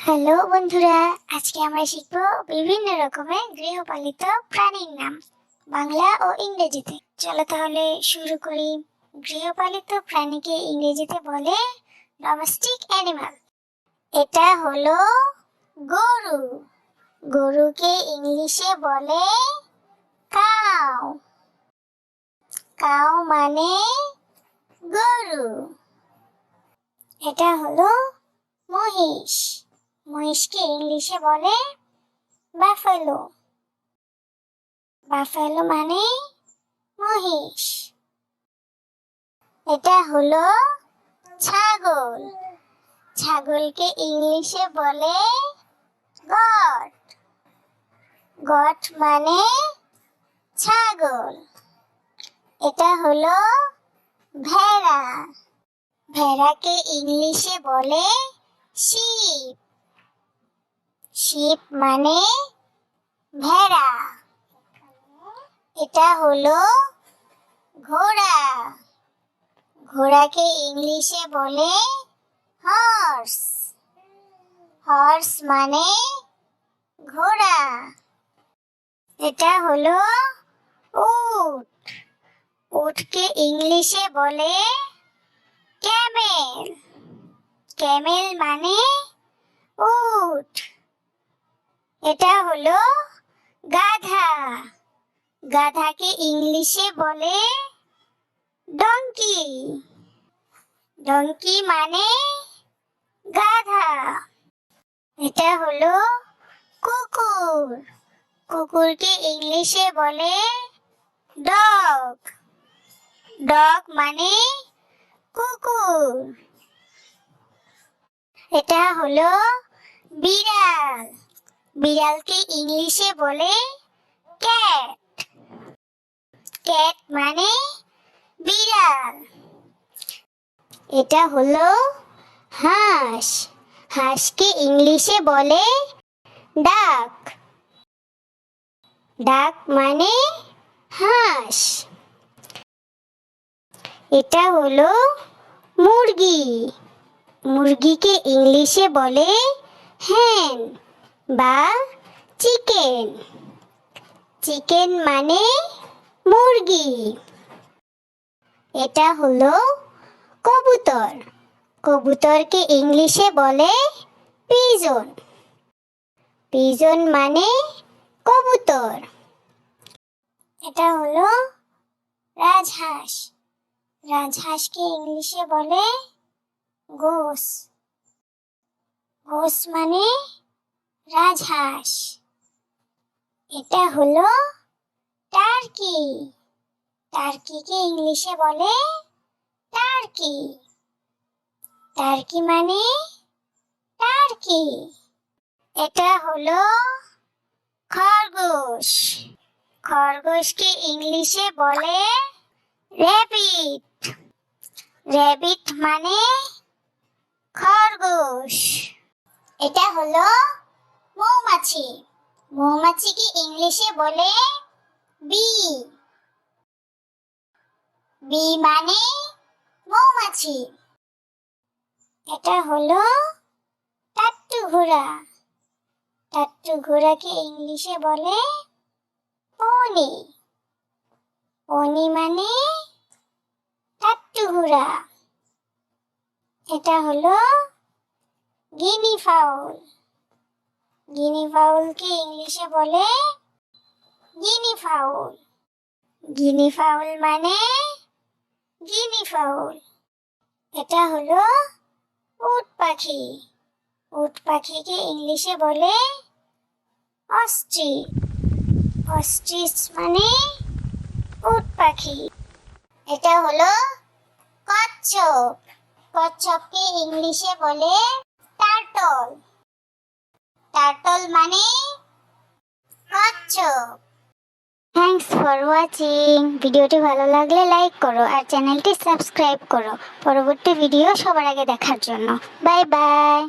Hello বন্ধুরা, আজকে আমরা শিখব বিভিন্ন রকমের গৃহপালিত প্রাণীর নাম বাংলা ও ইংরেজিতে। চলো তাহলে শুরু করি। গৃহপালিত প্রাণীকে ইংরেজিতে বলে ডোমেস্টিক অ্যানিমাল। এটা হলো গরু। গরুকে ইংলিশে বলে কাউ। কাউ মানে গরু। এটা হলো মহিষ। মহিষকে ইংলিশে বলে বাফেলো। বাফেলো মানে মহিষ। এটা হলো ছাগল। ছাগলকে ইংলিশে বলে গট। গট মানে ছাগল। এটা হলো ভেড়া। ভেড়াকে ইংলিশে বলে শিপ। শিপ মানে ভেড়া। এটা হলো ঘোড়া। ঘোড়াকে ইংলিশে বলে হর্স। হর্স মানে ঘোড়া। এটা হলো উট। উটকে ইংলিশে বলে ক্যামেল। ক্যামেল মানে উট। এটা হলো গাধা। গাধাকে ইংলিশে বলে ডঙ্কি। ডঙ্কি মানে গাধা। এটা হলো কুকুর। কুকুরকে ইংলিশে বলে ডগ। ডগ মানে কুকুর। এটা হলো বিড়াল। বিড়ালকে ইংলিশে বলে ক্যাট। ক্যাট মানে বিড়াল। এটা হলো হাঁস। হাঁসকে ইংলিশে বলে ডাক। ডাক মানে হাঁস। এটা হলো মুরগি। মুরগিকে ইংলিশে বলে hen বা চিকেন। চিকেন মানে মুরগি। এটা হলো কবুতর। কবুতরকে ইংলিশে বলে পিজন। পিজন মানে কবুতর। এটা হলো রাজহাঁস। রাজহাঁসকে ইংলিশে বলে গোস। গোস মানে রাজহাঁস। এটা হলো টার্কি। টার্কিকে ইংলিশে বলে টার্কি। টার্কি মানে টার্কি। এটা হলো খরগোশ। খরগোশকে ইংলিশে বলে র্যাবিট। র্যাবিট মানে খরগোশ। এটা হলো মৌমাছি। মৌমাছিকে ইংলিশে বলে বি। বি মানে মৌমাছি। এটা হলো টাট্টু ঘোড়া। টাট্টু ঘোড়াকে ইংলিশে বলে পনি। পনি মানে টাট্টু ঘোড়া। এটা হলো গিনি ফাউল। গিনি ফাউলকে ইংলিশে বলে গিনি ফাউল। গিনি ফাউল মানে গিনি ফাউল। এটা হলো উট পাখি। উট পাখিকে ইংলিশে বলে অস্ট্রিচ। অস্ট্রিচ মানে উট পাখি। এটা হলো কচ্ছপ। কচ্ছপকে ইংলিশে বলে টার্টল। টার্টল মানে কচ্ছপ। Thanks for watching. ভিডিওটি ভালো লাগলে লাইক করো আর চ্যানেলটি সাবস্ক্রাইব করো পরবর্তী ভিডিও সবার আগে দেখার জন্য। Bye bye.